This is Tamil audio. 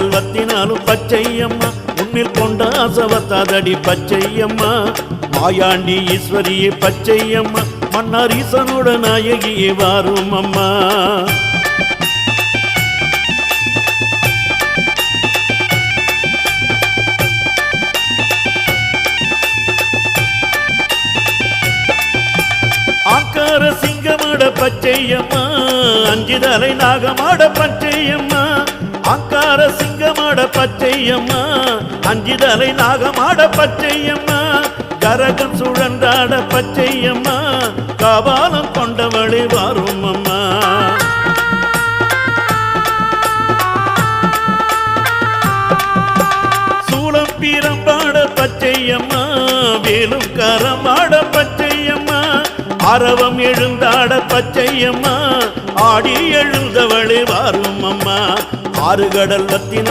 வத்தினாலும் பச்சையம்மா உன்னில் கொண்ட ஆசவத்தாதடி பச்சையம்மா மாயாண்டி ஈஸ்வரியே பச்சையம்மா மன்னார் ஈசனோட நாயகியே வாரும் அம்மா. ஆங்கார சிங்கமாட பச்சையம்மா அஞ்சுதலை நாகமாட பச்சையம்மா ஆங்கார சிங்கமாட பச்சையம்மா அஞ்சுதலை நாகமாட பச்சையம்மா கரகம் சுழன்றாட பச்சையம்மா காபாலம் கொண்டவளே வாரும் அம்மா. சூளம் பீரம்பாட பச்சையம்மா வேலும் கரமாட பச்சையம்மா அரவம் எழுந்தாட பச்சையம்மா ஆடி எழுந்தவளே வாரும் அம்மா. ஆறு கடல் வத்தின